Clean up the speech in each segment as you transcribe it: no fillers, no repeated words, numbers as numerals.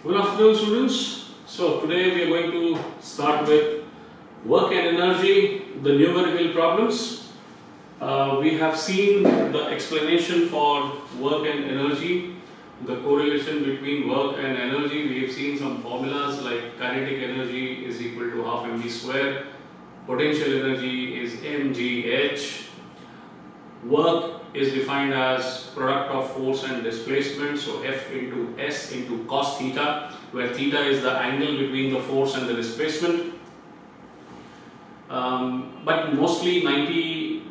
Good afternoon, students. So today we are going to start with work and energy, the numerical problems. We have seen the explanation for work and energy, the correlation between work and energy. We have seen some formulas like kinetic energy is equal to half mv square, potential energy is mgh. Work is defined as product of force and displacement, so F into S into cos theta, where theta is the angle between the force and the displacement. But mostly 95%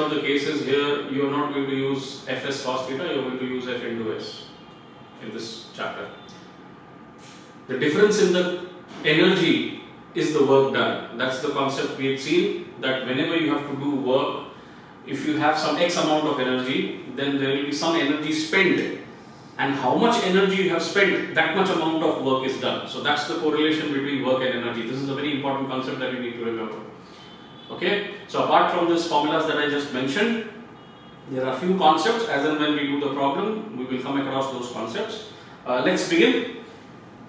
of the cases here, you are not going to use Fs cos theta, you are going to use F into S in this chapter. The difference in the energy is the work done. That's the concept we have seen, that whenever you have to do work, if you have some X amount of energy, then there will be some energy spent, and how much energy you have spent, that much amount of work is done. So that's the correlation between work and energy. This is a very important concept that you need to remember. Okay, so apart from these formulas that I just mentioned, there are a few concepts. As and when we do the problem, we will come across those concepts. Let's begin.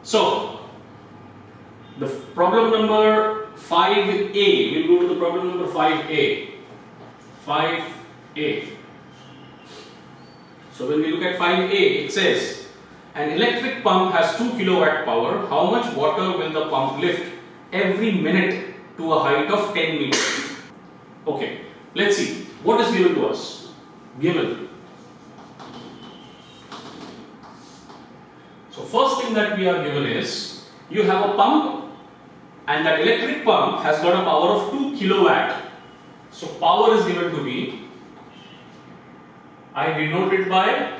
So the problem number 5a, we'll go to the problem number 5a. 5a. So when we look at 5a, it says an electric pump has 2 kilowatt power. How much water will the pump lift every minute to a height of 10 meters? Okay, let's see what is given to us. Given. So first thing that we are given is you have a pump, and that electric pump has got a power of 2 kilowatt. So power is given to me. I denote it by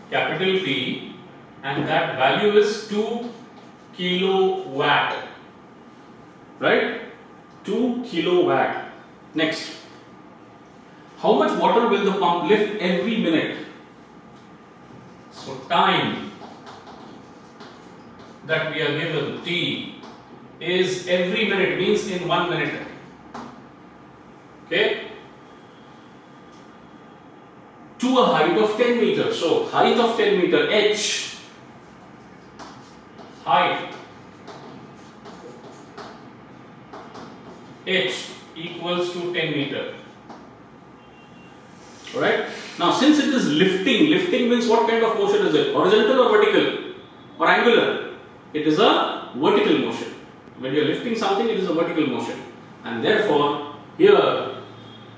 capital P, and that value is 2 kilowatt. Right? 2 kilowatt. Next. How much water will the pump lift every minute? So time that we are given, T, is every minute, means in 1 minute. Okay, to a height of 10 meters. So height of 10 meter, h, height, h equals to 10 meter. Alright, now since it is lifting means what kind of motion is it? Horizontal or vertical or angular? It is a vertical motion. When you are lifting something, it is a vertical motion, and therefore here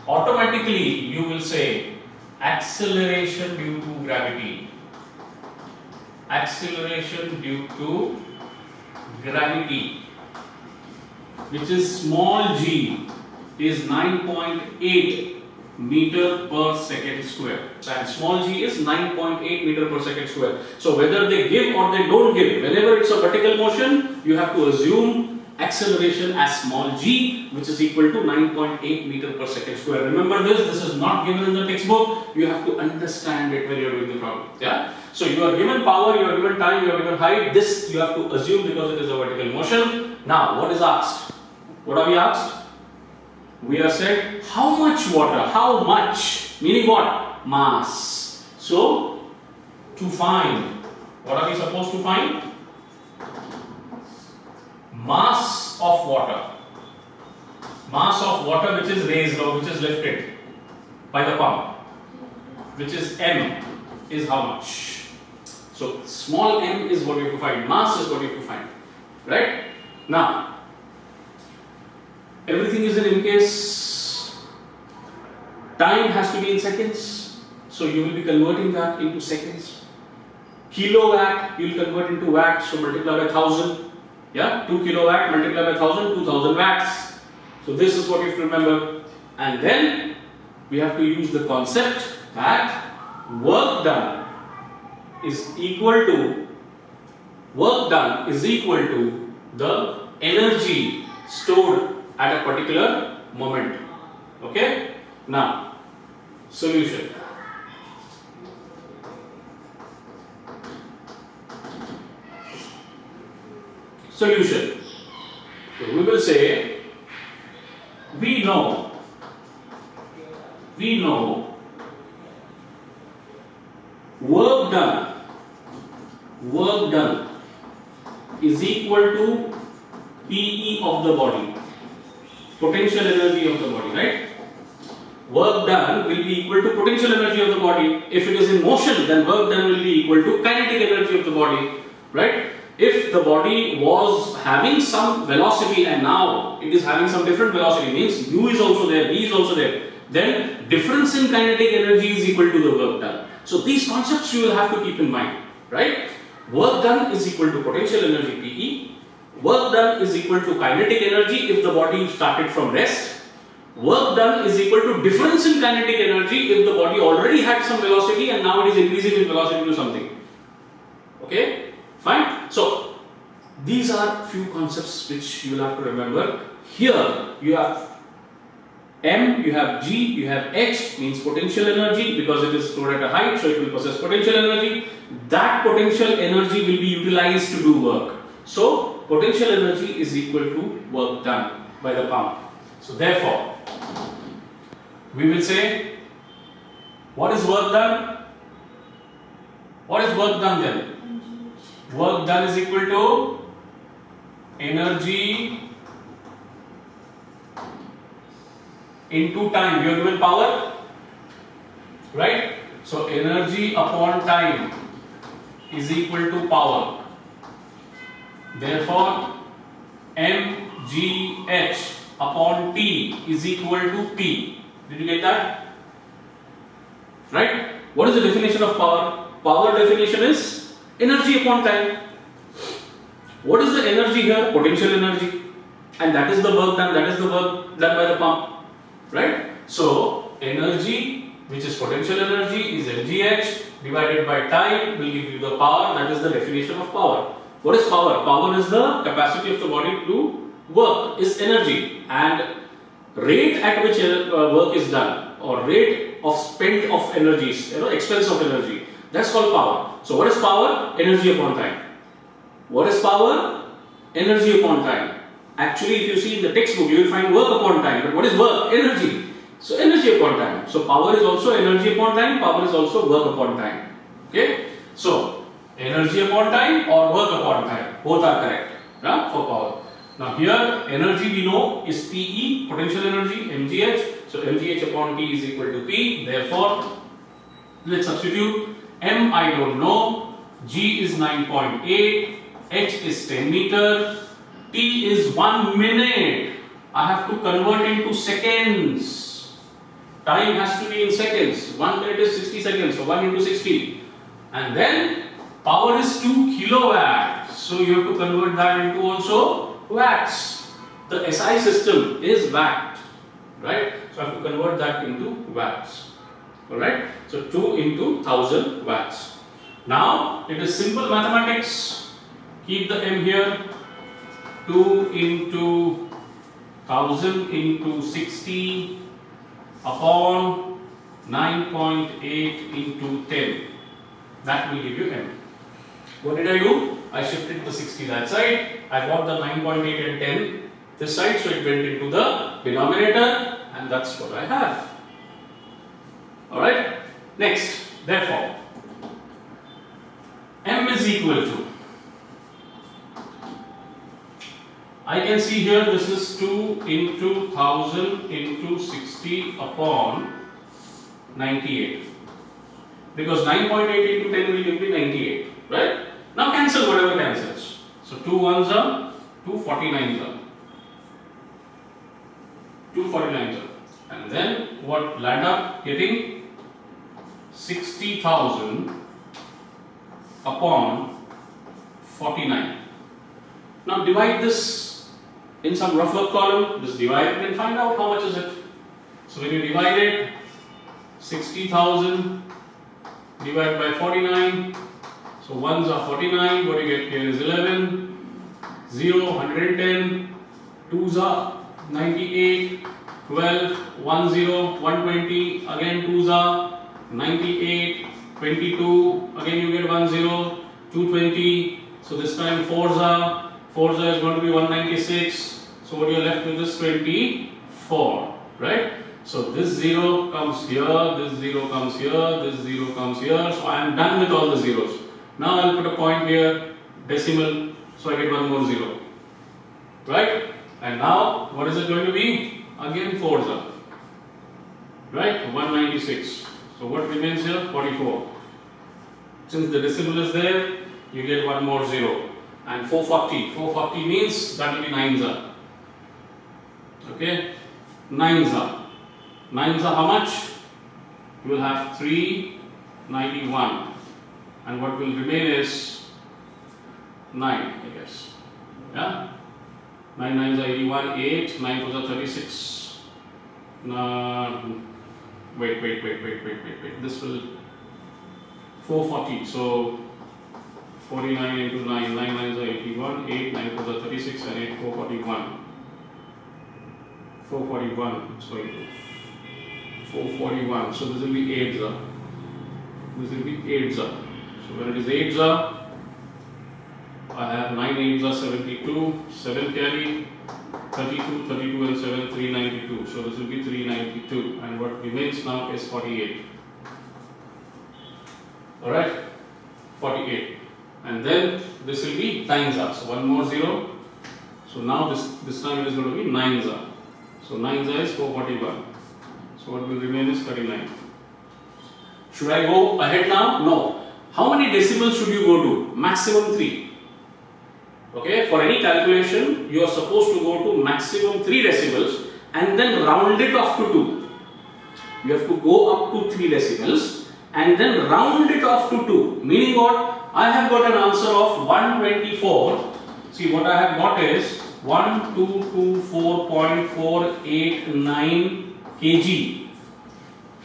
automatically you will say acceleration due to gravity. Acceleration due to gravity, which is small g, is 9.8 meter per second square, and small g is 9.8 meter per second square. So whether they give or they don't give, whenever it's a vertical motion, you have to assume acceleration as small g, which is equal to 9.8 meter per second square. Remember this is not given in the textbook. You have to understand it when you are doing the problem. Yeah. So you are given power, you are given time, you are given height. This you have to assume because it is a vertical motion. Now what is asked? What are we asked? We are said how much water, how much, meaning what? Mass. So to find, what are we supposed to find? Mass of water. Mass of water which is raised or which is lifted by the pump, which is m, is how much? So small m is what you have to find, mass is what you have to find. Right? Now, everything is in case. Time has to be in seconds, so you will be converting that into seconds. Kilowatt you will convert into watt, so multiply by 1000. Yeah, 2 kilowatt multiplied by 1000, 2000 watts. So this is what you have to remember. And then we have to use the concept that work done is equal to the energy stored at a particular moment. Okay? Now, solution. Solution. So we will say we know work done work done is equal to PE of the body, potential energy of the body, right? Work done will be equal to potential energy of the body. If it is in motion, then work done will be equal to kinetic energy of the body, right? If the body was having some velocity and now it is having some different velocity, means u is also there, v is also there, then difference in kinetic energy is equal to the work done. So these concepts you will have to keep in mind, right? Work done is equal to potential energy PE. Work done is equal to kinetic energy if the body started from rest. Work done is equal to difference in kinetic energy if the body already had some velocity and now it is increasing in velocity to something. Okay, fine. So these are few concepts which you will have to remember. Here you have M, you have G, you have H, means potential energy because it is stored at a height, so it will possess potential energy. That potential energy will be utilized to do work. So potential energy is equal to work done by the pump. So therefore, we will say, what is work done? What is work done then? Work done is equal to energy into time. You are given power, right? So energy upon time is equal to power. Therefore, mgh upon T is equal to P. Did you get that? Right? What is the definition of power? Power definition is energy upon time. What is the energy here? Potential energy. And that is the work done. That is the work done by the pump. Right? So, energy, which is potential energy, is mgh divided by time will give you the power. That is the definition of power. What is power? Power is the capacity of the body to work, is energy, and rate at which work is done, or rate of spent of energies, expense of energy, that's called power. So what is power? Energy upon time. What is power? Energy upon time. Actually, if you see in the textbook, you will find work upon time, but what is work? Energy. So energy upon time. So power is also energy upon time, power is also work upon time. Okay? So energy upon time or work upon time, both are correct for power. Now here energy we know is PE, potential energy, mgh. So mgh upon T is equal to P. Therefore, let's substitute. M I don't know, G is 9.8, H is 10 meter, T is 1 minute. I have to convert into seconds. Time has to be in seconds. 1 minute is 60 seconds, so 1 into 60. And then power is 2 kilowatt. So you have to convert that into also watts. The SI system is watt, right? So I have to convert that into watts. Alright? So 2 into 1000 watts. Now it is simple mathematics. Keep the M here. 2 into 1000 into 60 upon 9.8 into 10. That will give you M. What did I do? I shifted the 60 that side. I got the 9.8 and 10 this side, so it went into the denominator, and that's what I have. Alright? Next, therefore, M is equal to, I can see here this is 2 into 1000 into 60 upon 98. Because 9.8 into 10 will give me 98. Right? Now cancel whatever cancels. So 2 ones are 2 49s are. 2 49s are. And then what land up getting? 60,000 upon 49. Now divide this in some rough work column. Just divide it and find out how much is it. So when you divide it, 60,000 divided by 49. So ones are 49. What you get here is 11. 0, 110. 2s are 98. 12, 10, 120. Again 2s are 98. 22. Again you get 10. 220. So this time 4s is going to be 196. So what you are left with is 24. Right? So this 0 comes here, this 0 comes here, this 0 comes here. So I am done with all the zeros. Now I'll put a point here, decimal, so I get one more 0. Right? And now what is it going to be? Again 4s are. Right? 196. So what remains here? 44. Since the decimal is there, you get one more 0. And 440. 440 means that will be 9s are. Okay? 9s are. 9s are how much? You will have 391. And what will remain is 9, I guess. Yeah? 9 9s are 81, 8, 9 4s are 36. Wait. This will 440. So 49 into 9, 9 9s are 81, 8 9 4s are 36, and 8 441. 441. It's going to 441. So this will be 8s. This will be 8s. So when it is 8s, I have 9 8s are 72, 7 carry, 32, 32 and 7, 392. So this will be 392, and what remains now is 48. Alright, 48. And then this will be 9s are. So one more 0. So now this time it is going to be 9s are. So 9s are is 441. So what will remain is 39. Should I go ahead now? No. How many decimals should you go to? Maximum 3. Okay, for any calculation, you are supposed to go to maximum 3 decimals and then round it off to 2. You have to go up to 3 decimals and then round it off to 2. Meaning what? I have got an answer of 124. See, what I have got is 1224.489 kg.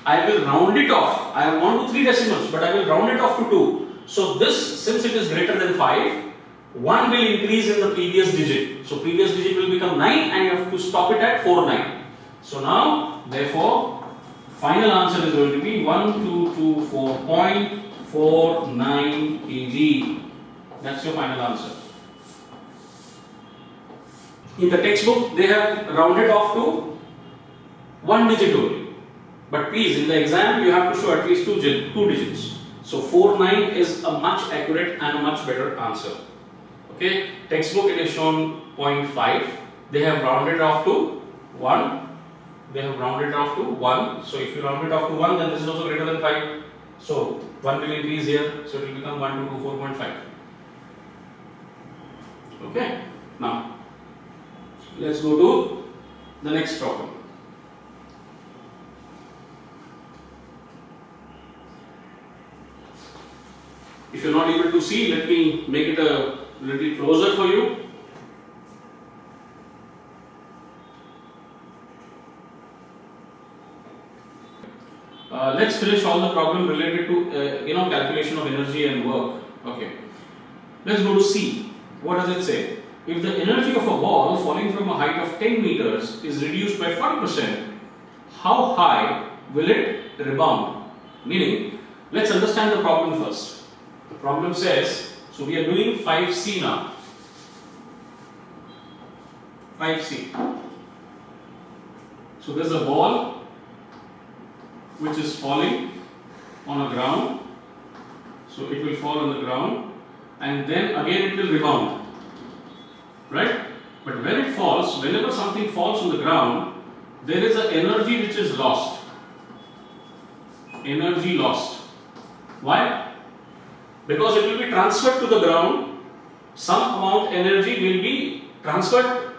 I will round it off. I have gone to 3 decimals, but I will round it off to 2. So this, since it is greater than 5, 1 will increase in the previous digit. So previous digit will become 9 and you have to stop it at 49. So now, therefore, final answer is going to be 1224.49 kg. That's your final answer. In the textbook, they have rounded off to 1 digit only. But please, in the exam, you have to show at least 2 digits. So 49 is a much accurate and a much better answer. Okay, textbook it is shown 0.5. They have rounded off to 1. They have rounded off to 1. So if you round it off to 1, then this is also greater than 5. So 1 will increase here. So it will become 1224.5. Okay, now let's go to the next problem. If you are not able to see, let me make it a little closer for you. Let's finish all the problem related to calculation of energy and work. Okay. Let's go to C. What does it say? If the energy of a ball falling from a height of 10 meters is reduced by 40%, how high will it rebound? Meaning, let's understand the problem first. The problem says, so we are doing 5C now. 5C. So there's a ball which is falling on a ground. So it will fall on the ground and then again it will rebound. Right? But when it falls, whenever something falls on the ground, there is an energy which is lost. Energy lost. Why? Because it will be transferred to the ground. Some amount energy will be transferred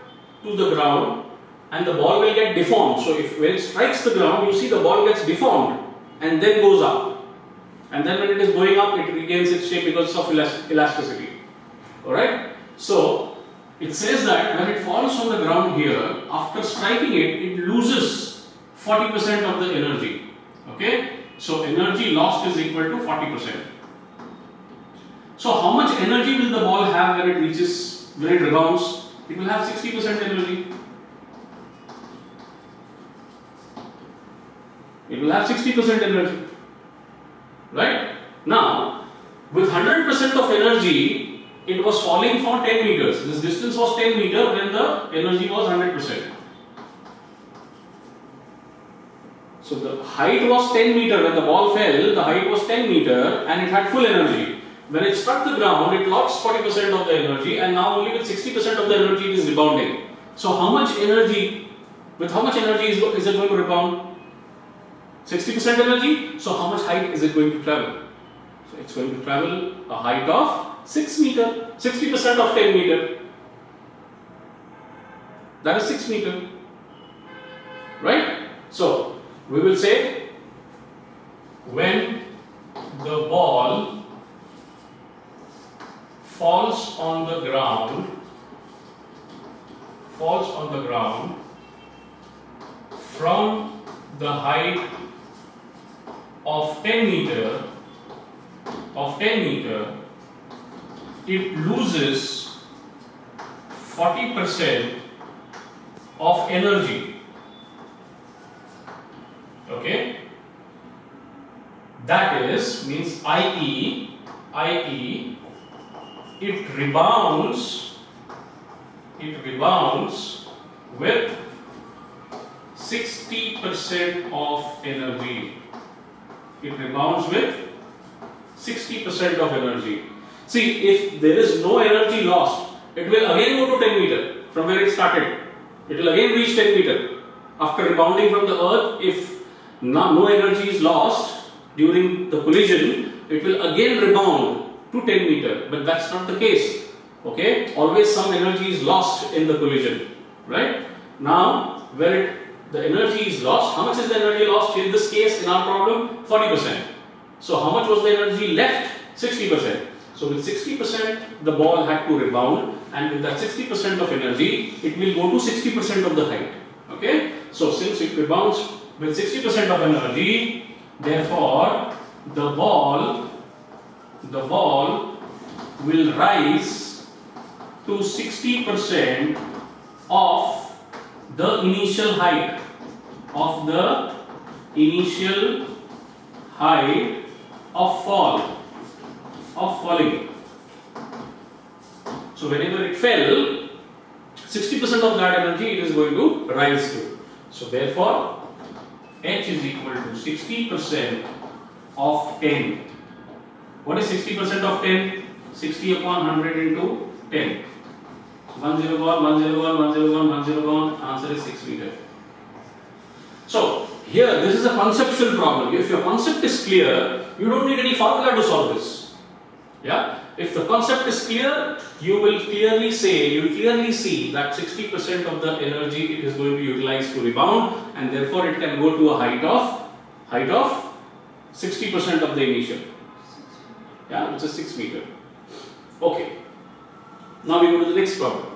to the ground and the ball will get deformed. So when it strikes the ground, you see the ball gets deformed and then goes up. And then when it is going up, it regains its shape because of elasticity. Alright? So it says that when it falls on the ground here, after striking it, it loses 40% of the energy. Okay? So energy lost is equal to 40%. So how much energy will the ball have when it rebounds? It will have 60% energy. It will have 60% energy. Right? Now, with 100% of energy, it was falling for 10 meters. This distance was 10 meters when the energy was 100%. So the height was 10 meters when the ball fell, the height was 10 meters and it had full energy. when it struck the ground, it lost 40% of the energy, and now only with 60% of the energy it is rebounding. So how much energy, with how much energy is it going to rebound? 60% energy. So how much height is it going to travel? So it's going to travel a height of 6 meter. 60% of 10 meter. That is 6 meter. Right? So we will say when the ball falls on the ground from the height of 10 meter, it loses 40% of energy. Okay, that is, means i.e. it rebounds with 60% of energy. It rebounds with 60% of energy. See, if there is no energy lost, it will again go to 10 meter from where it started. It will again reach 10 meter. After rebounding from the earth, if no energy is lost during the collision, it will again rebound to 10 meter. But that's not the case. Okay? Always some energy is lost in the collision. Right? Now, where the energy is lost, how much is the energy lost? In this case, in our problem, 40%. So how much was the energy left? 60%. So with 60%, the ball had to rebound, and with that 60% of energy, it will go to 60% of the height. Okay? So since it rebounds with 60% of energy, therefore the ball will rise to 60% of the initial height of falling. So whenever it fell, 60% of that energy it is going to rise to. So therefore, H is equal to 60% of 10. What is 60% of 10? 60 upon 100 into 10. 1 0 gone, 1 0 gone, 1 0 gone, 1 0 gone. Answer is 6 meter. So here, this is a conceptual problem. If your concept is clear, you don't need any formula to solve this. Yeah? If the concept is clear, you will clearly see that 60% of the energy it is going to utilize to rebound, and therefore it can go to a height of 60% of the initial. Yeah, which is 6 meter. Okay. Now we go to the next problem.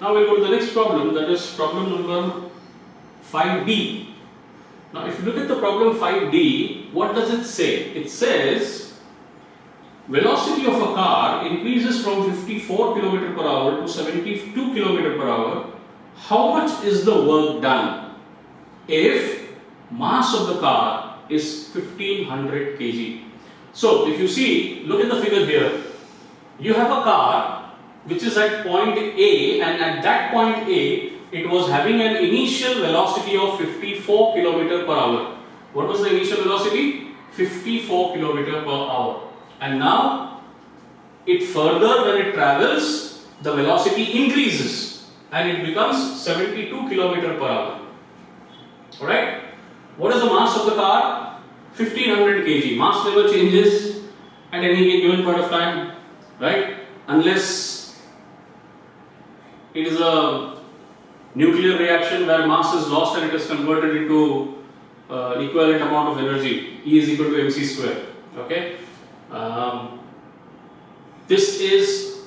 Now we'll go to the next problem, that is problem number 5D. Now if you look at the problem 5D, what does it say? It says velocity of a car increases from 54 km per hour to 72 km per hour. How much is the work done if mass of the car is 1500 kg? So if you see, look at the figure here. You have a car which is at point A, and at that point A, it was having an initial velocity of 54 km per hour. What was the initial velocity? 54 km per hour. And now, it further, when it travels, the velocity increases and it becomes 72 km per hour. Alright? What is the mass of the car? 1500 kg. Mass never changes at any given point of time, right? Unless it is a Nuclear reaction where mass is lost and it is converted into equivalent amount of energy, E is equal to mc square. Okay, this is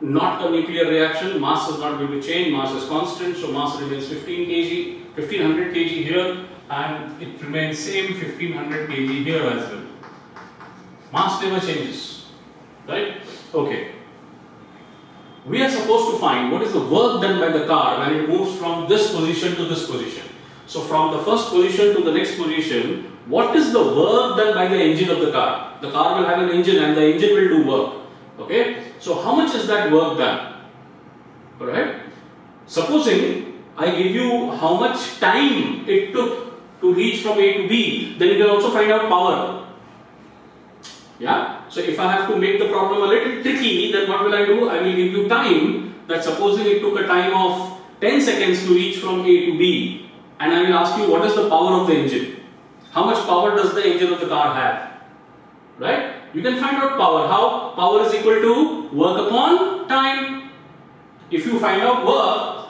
not a nuclear reaction. Mass is not going to change. Mass is constant, so mass remains 15 kg, 1500 kg here, and it remains same 1500 kg here as well. Mass never changes, right? Okay. We are supposed to find what is the work done by the car when it moves from this position to this position. So from the first position to the next position, what is the work done by the engine of the car? The car will have an engine and the engine will do work. Okay? So how much is that work done? Alright? Supposing I give you how much time it took to reach from A to B, then you can also find out power. Yeah? So if I have to make the problem a little tricky, then what will I do? I will give you time, that supposing it took a time of 10 seconds to reach from A to B, and I will ask you what is the power of the engine? How much power does the engine of the car have? Right? You can find out power. How? Power is equal to work upon time. If you find out work,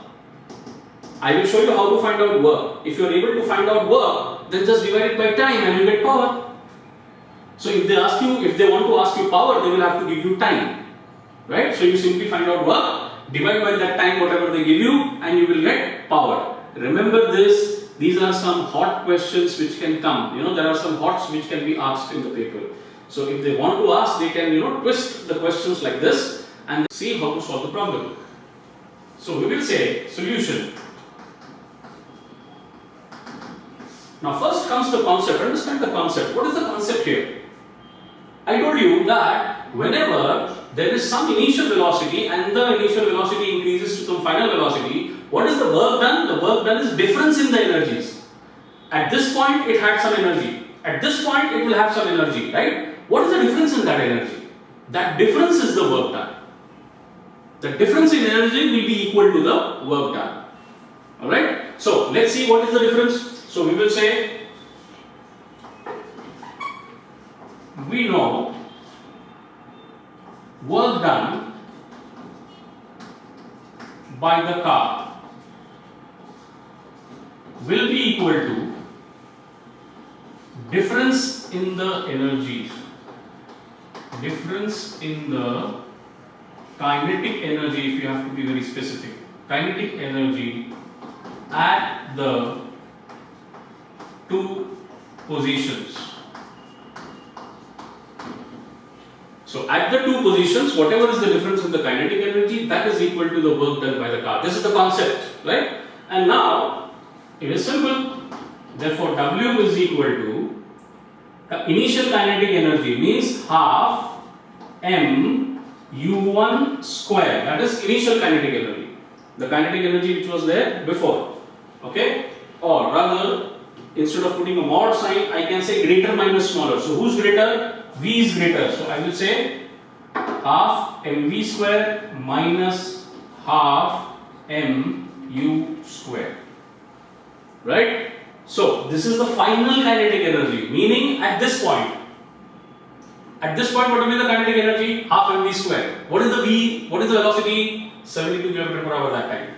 I will show you how to find out work. If you are able to find out work, then just divide it by time and you get power. So if they ask you, if they want to ask you power, they will have to give you time. Right? So you simply find out work, divide by that time whatever they give you, and you will get power. Remember this, these are some hot questions which can come. There are some hots which can be asked in the paper. So if they want to ask, they can, twist the questions like this and see how to solve the problem. So we will say solution. Now first comes the concept. Understand the concept. What is the concept here? I told you that whenever there is some initial velocity and the initial velocity increases to some final velocity, what is the work done? The work done is difference in the energies. At this point it had some energy. At this point it will have some energy, right? What is the difference in that energy? That difference is the work done. The difference in energy will be equal to the work done. Alright? So let's see what is the difference. So we will say, we know work done by the car will be equal to difference in the energies, difference in the kinetic energy, if you have to be very specific, kinetic energy at the two positions. So at the two positions, whatever is the difference in the kinetic energy, that is equal to the work done by the car. This is the concept, right? And now it is simple. Therefore, W is equal to the initial kinetic energy, means half m u1 square. That is initial kinetic energy. The kinetic energy which was there before. Okay? Or rather, instead of putting a mod sign, I can say greater minus smaller. So who's greater? V is greater. So I will say half mv square minus half mu square. Right? So this is the final kinetic energy, meaning at this point. At this point, what will be the kinetic energy? Half mv square. What is the v? What is the velocity? 72 km/h that time.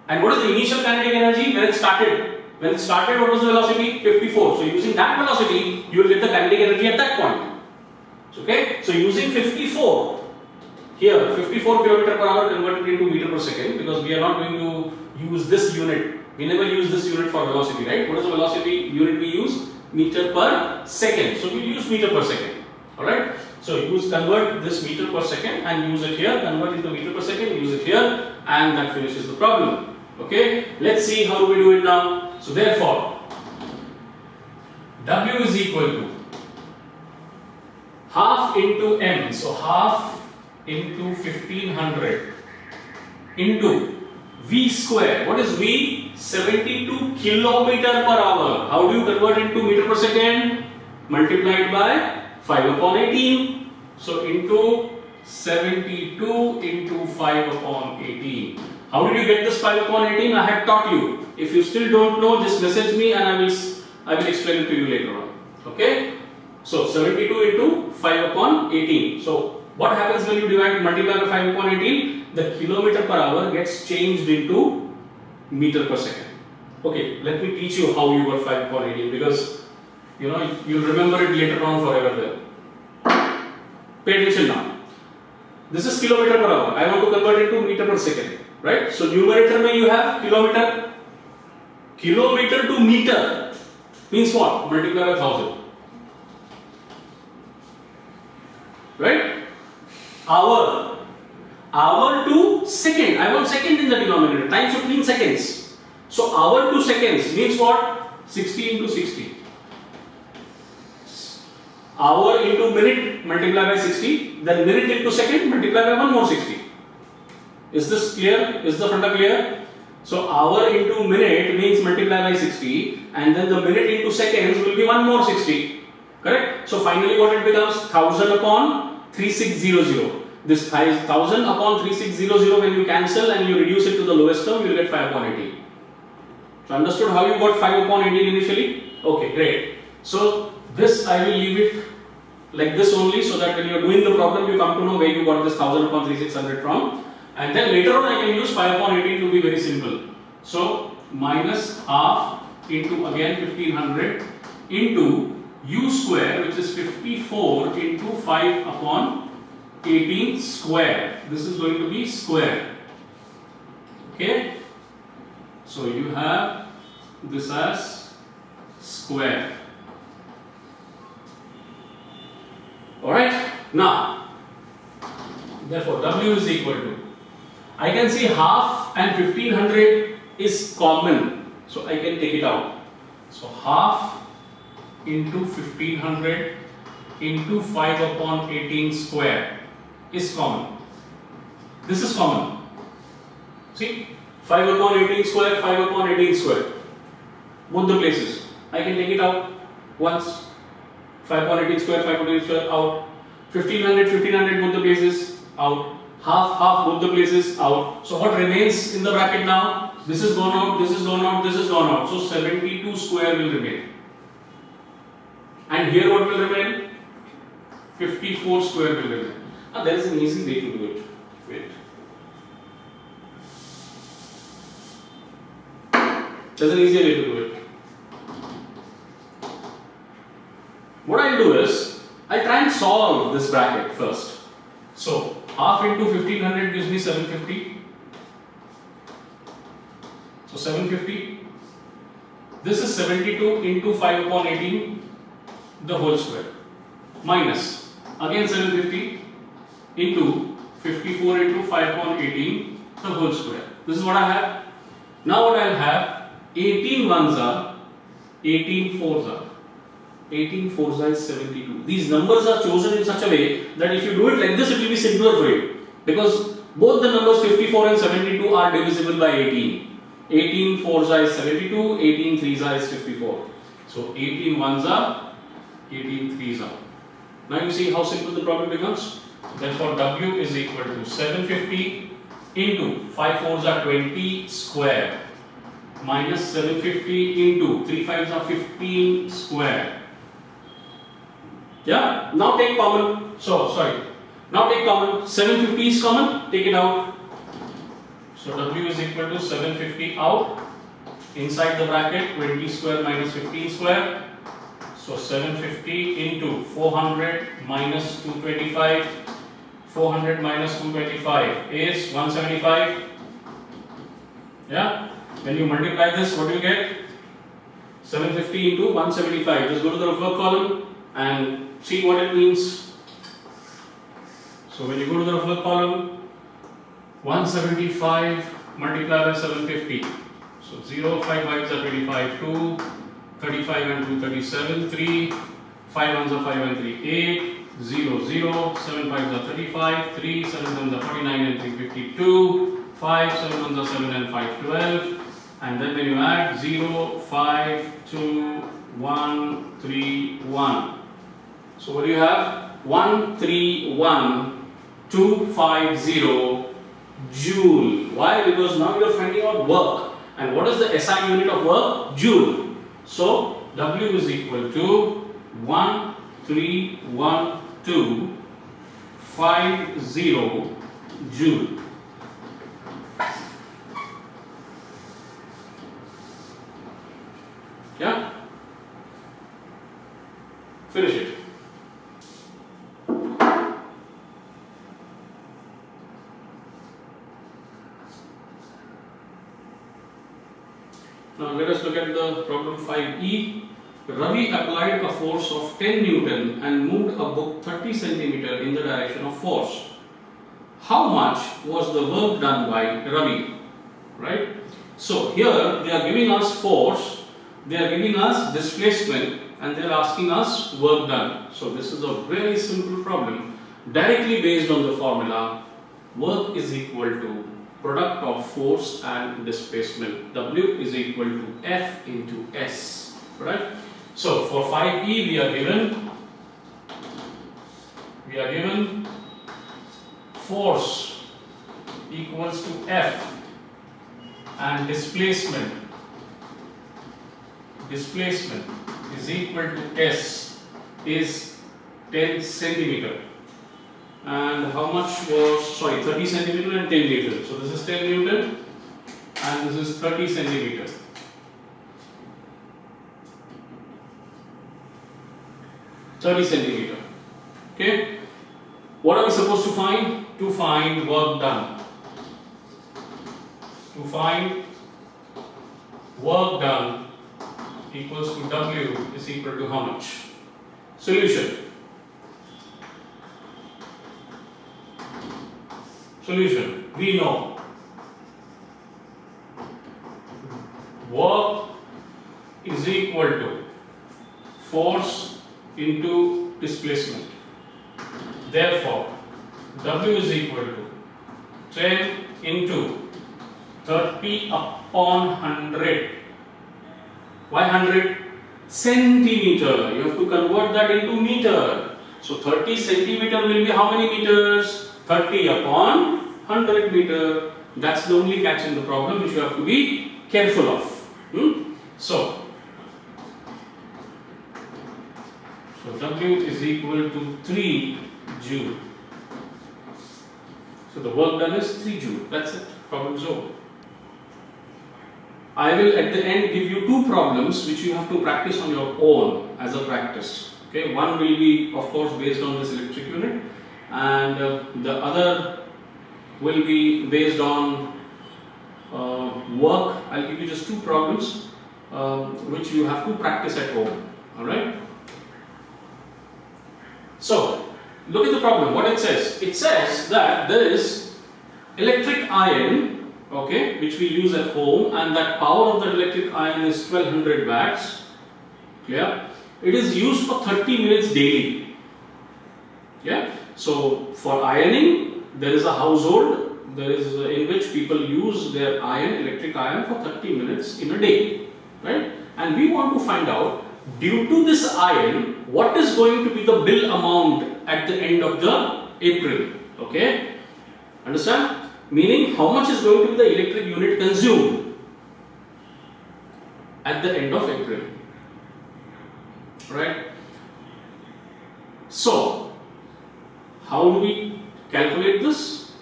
And what is the initial kinetic energy when it started? When it started, what was the velocity? 54. So using that velocity, you will get the kinetic energy at that point. Okay? So using 54, here 54 km/h converted into meter per second, because we are not going to use this unit. We never use this unit for velocity, right? What is the velocity unit we use? Meter per second. So we use meter per second. Alright? So convert this meter per second and use it here, convert into meter per second, use it here, and that finishes the problem. Okay? Let's see how do we do it now. So therefore, W is equal to half into m, so half into 1500 into V square. What is V? 72 km/h. How do you convert into meter per second? Multiplied by 5 upon 18. So into 72 into 5 upon 18. How did you get this 5 upon 18? I had taught you. If you still don't know, just message me and I will explain it to you later on. Okay? So 72 into 5 upon 18. So what happens when you multiply by 5 upon 18? The kilometer per hour gets changed into meter per second. Okay, let me teach you how you got 5 upon 18, because you'll remember it later on forever there. Pay attention now. This is kilometer per hour. I want to convert it to meter per second, right? So numerator mein you have kilometer. Kilometer to meter means what? Multiply by 1000. Right? Hour to second. I want second in the denominator. Time should mean seconds. So hour to seconds means what? 60 into 60. Hour into minute multiply by 60. Then minute into second multiply by one more 60. Is this clear? Is the frontal clear? So hour into minute means multiply by 60, and then the minute into seconds will be one more 60. Correct? So finally what it becomes? 1000 upon 3600. This 1000 upon 3600, when you cancel and you reduce it to the lowest term, you will get 5 upon 18. So understood how you got 5 upon 18 initially? Okay, great. So this I will leave it like this only, so that when you are doing the problem you come to know where you got this 1000 upon 3600 from. And then later on I can use 5 upon 18 to be very simple. So minus half into again 1500 into u square, which is 54 into 5 upon 18 square. This is going to be square. Okay. So you have this as square. Alright. Now, therefore W is equal to, I can see half and 1500 is common, so I can take it out. So half into 1500 into 5 upon 18 square is common. This is common. See, 5 upon 18 square, 5 upon 18 square. Both the places. I can take it out once. 5 upon 18 square, 5 upon 18 square, out. 1500, 1500, both the places, out. Half, both the places, out. So what remains in the bracket now? This is gone out, this is gone out, this is gone out. So 72 square will remain. And here what will remain? 54 square will remain. Now there is an easy way to do it. Wait. There's an easier way to do it. What I'll do is, I'll try and solve this bracket first. So, half into 1500 gives me 750. So 750. This is 72 into 5 upon 18, the whole square. Minus, again 750 into 54 into 5 upon 18, the whole square. This is what I have. Now what I'll have, 18 ones are, 18 fours are. 18 fours is 72. These numbers are chosen in such a way that if you do it like this, it will be simpler for you. Because both the numbers 54 and 72 are divisible by 18. 18 fours is 72, 18 threes is 54. So 18 ones are, 18 threes are. Now you see how simple the problem becomes. Therefore W is equal to 750 into 5 fours are 20 square minus 750 into 3 fives are 15 square. Yeah, now take common. Now take common. 750 is common, take it out. So W is equal to 750 out. Inside the bracket, 20 square minus 15 square. So 750 into 400 minus 225. 400 minus 225 is 175. Yeah, when you multiply this, what do you get? 750 into 175. Just go to the reverse column and see what it means. So when you go to the reverse column, 175 multiplied by 750. So 0, 5 5s are 25, 2, 35 and 2, 37, 3, 5 ones are 5 and 3, 8, 0, 0, 7 5s are 35, 3, 7 7s are 49 and 3, 52, 5, 7 ones are 7 and 5, 12. And then when you add 0, 5, 2, 1, 3, 1. So what do you have? 1, 3, 1, 2, 5, 0 joule. Why? Because now you are finding out work. And what is the SI unit of work? Joule. So W is equal to 1, 3, 1, 2, 50 joule. Yeah? Finish it. Now let us look at the problem 5e. Ravi applied a force of 10 Newton and moved a book 30 centimeter in the direction of force. How much was the work done by Ravi? Right? So here they are giving us force, they are giving us displacement, and they are asking us work done. So this is a very simple problem directly based on the formula work is equal to product of force and displacement. W is equal to F into S. Right? So for 5e we are given force equals to F and displacement is equal to S is 10 centimeter. And how much was, 30 centimeter and 10 Newton. So this is 10 Newton and this is 30 centimeter. Okay. What are we supposed to find? To find work done. To find work done equals to W is equal to how much? Solution. We know work is equal to force into displacement. Therefore, W is equal to 10 into 30 upon 100. Why 100? Centimeter. You have to convert that into meter. So 30 centimeter will be how many meters? 30 upon 100 meter. That's the only catch in the problem which you have to be careful of. So W is equal to 3 joule. So the work done is 3 joule. That's it. Problem is over. I will at the end give you two problems which you have to practice on your own as a practice. Okay, one will be of course based on this electric unit, and the other will be based on work. I'll give you just two problems which you have to practice at home. Alright? So, look at the problem. What it says? It says that there is electric iron, okay, which we use at home, and that power of the electric iron is 1200 watts. Clear? It is used for 30 minutes daily. Yeah? So, for ironing, there is a household in which people use their electric iron for 30 minutes in a day. Right? And we want to find out, due to this iron, what is going to be the bill amount at the end of the April. Okay? Understand? Meaning, how much is going to be the electric unit consumed at the end of April. Right? So, how do we calculate this?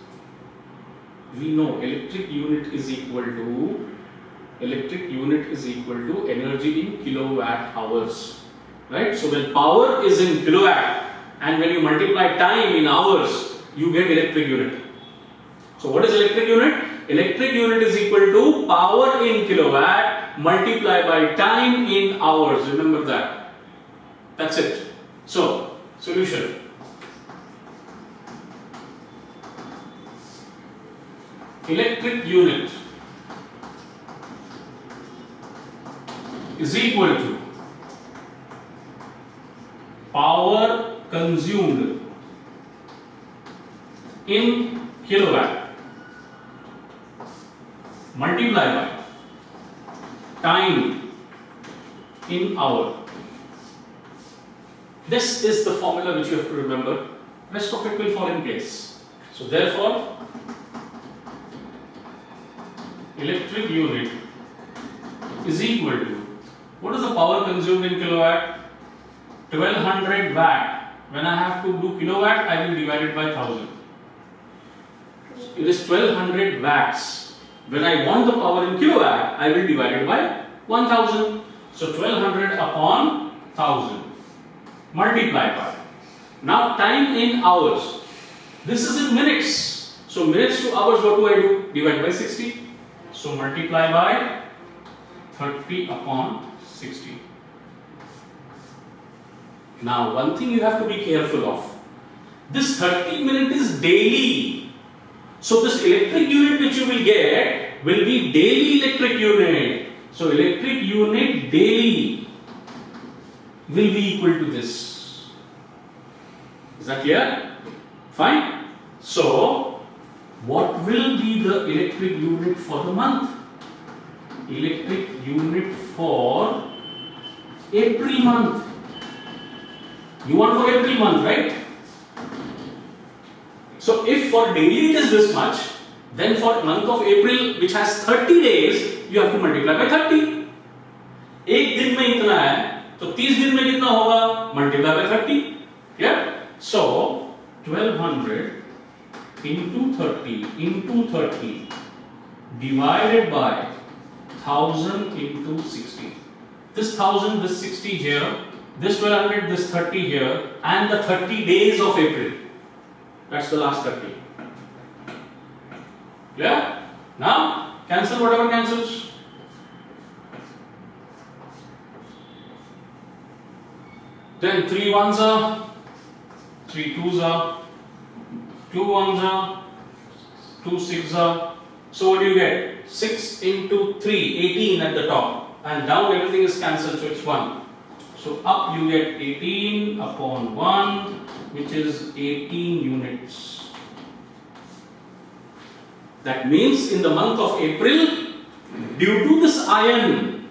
We know electric unit is equal to energy in kilowatt hours. Right? So when power is in kilowatt and when you multiply time in hours, you get electric unit. So what is electric unit? Electric unit is equal to power in kilowatt multiplied by time in hours. Remember that. That's it. So, solution. Electric unit is equal to power consumed in kilowatt multiplied by time in hour. This is the formula which you have to remember. Rest of it will fall in place. So therefore, electric unit is equal to, what is the power consumed in kilowatt? 1200 watt When I have to do kilowatt, I will divide it by 1000. It is 1200 watts. When I want the power in kilowatt, I will divide it by 1000. So 1200 upon 1000 multiplied by. Now time in hours. This is in minutes. So minutes to hours, what do? Divide by 60. So multiply by 30 upon 60. Now one thing you have to be careful of. This 30 minute is daily. So this electric unit which you will get will be daily electric unit. So electric unit daily will be equal to this. Is that clear? Fine. So what will be the electric unit for the month? Electric unit for April month. You want for April month, right? So if for daily it is this much, then for month of April which has 30 days, you have to multiply by 30. एक दिन में इतना है, तो 30 दिन में कितना होगा? Multiply by 30. Yeah? So 1200 into 30 divided by 1000 into 60. This 1000, this 60 here, this 1200, this 30 here, and the 30 days of April. That's the last 30. Clear? Now, cancel whatever cancels. Then 3 ones are, 3 twos are, 2 ones are, 2 sixes are. So what do you get? 6 into 3, 18 at the top. And down everything is cancelled, so it's 1. So up you get 18 upon 1, which is 18 units. That means in the month of April, due to this iron,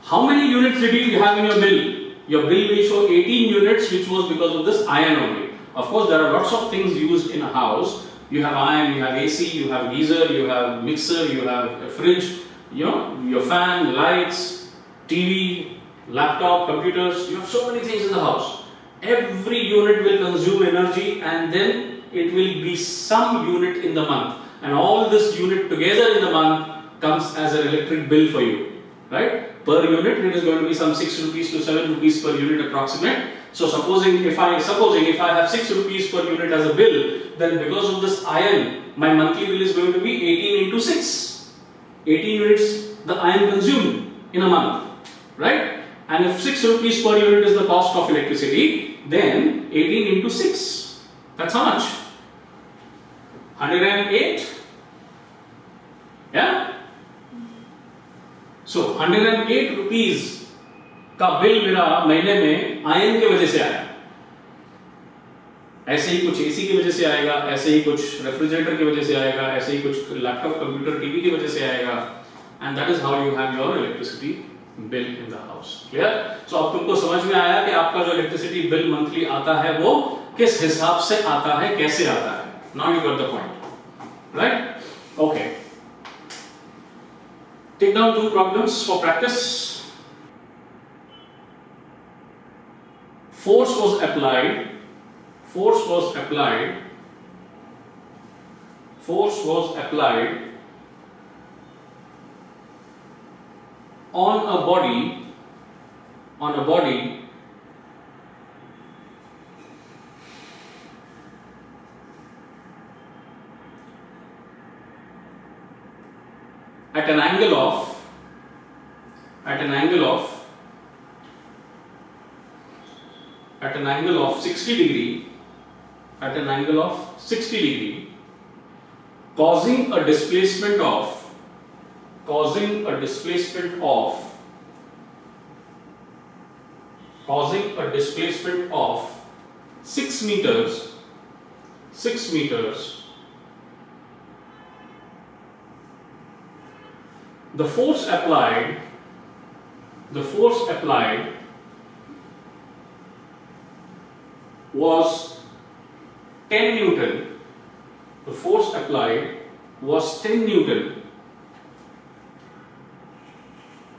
how many units did you have in your bill? Your bill will show 18 units, which was because of this iron only. Of course, there are lots of things used in a house. You have iron, you have AC, you have geyser, you have mixer, you have a fridge, your fan, lights, TV, laptop, computers. You have so many things in the house. Every unit will consume energy, and then it will be some unit in the month. And all this unit together in the month comes as an electric bill for you, right? Per unit, it is going to be some 6 rupees to 7 rupees per unit approximate. So supposing if I have 6 rupees per unit as a bill, then because of this iron, my monthly bill is going to be 18 into 6. 18 units the iron consumed in a month, right? And if 6 rupees per unit is the cost of electricity, then 18 into 6, that's how much? 108? Yeah? So 108 rupees का bill मेरा महीने में ion की वजह से आया. ऐसे ही कुछ एसी की वजह से आएगा, ऐसे ही कुछ रेफ्रिजरेटर की वजह से आएगा, ऐसे ही कुछ लैपटॉप, कंप्यूटर, टीवी की वजह से आएगा. And that is how you have your electricity bill in the house. Clear? So अब तुमको समझ में आया कि आपका जो इलेक्ट्रिसिटी बिल मंथली आता है वो किस हिसाब से आता है, कैसे आता है. Now you got the point, right? Okay. Take down 2 problems for practice. Force was applied on a body at an angle of 60 degree, causing a displacement of 6 meters. The force applied was 10 Newton. The force applied was 10 Newton.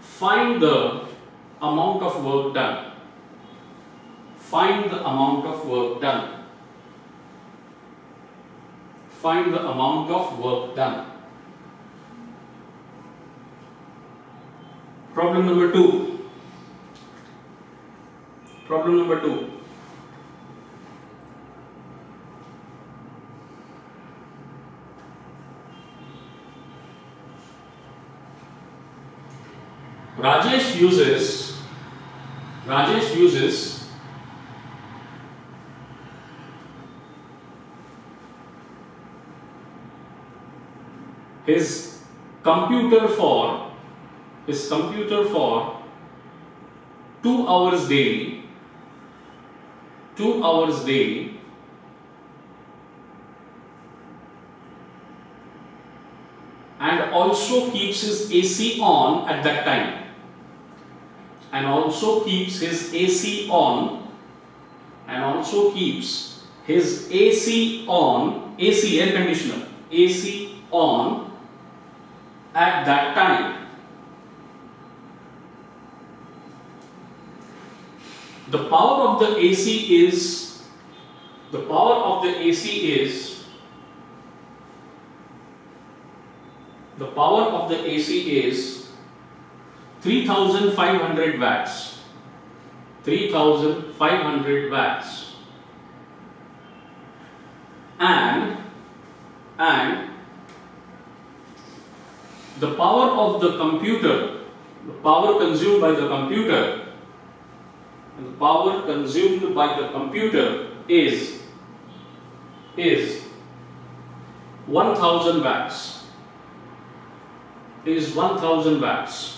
Find the amount of work done. Find the amount of work done. Find the amount of work done. Problem number 2. Problem number 2. Rajesh uses his computer for 2 hours daily, and also keeps his AC on at that time. And also keeps his AC on, AC air conditioner, AC on at that time. The power of the AC is 3500 watts. 3500 watts. And the power of the computer, the power consumed by the computer, is 1000 watts. Is 1000 watts.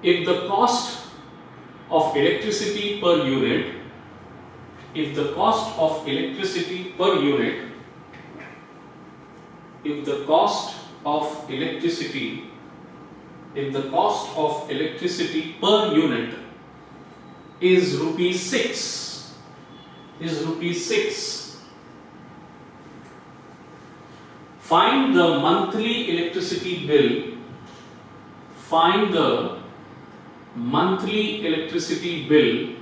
If the cost of electricity per unit, if the cost of electricity per unit is rupees 6, find the monthly electricity bill. Find the monthly electricity bill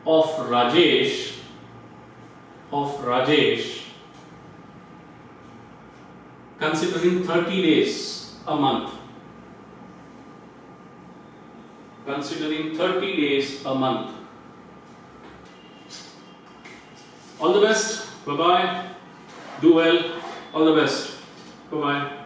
of Rajesh considering 30 days a month. All the best. Bye bye. Do well. All the best. Bye bye.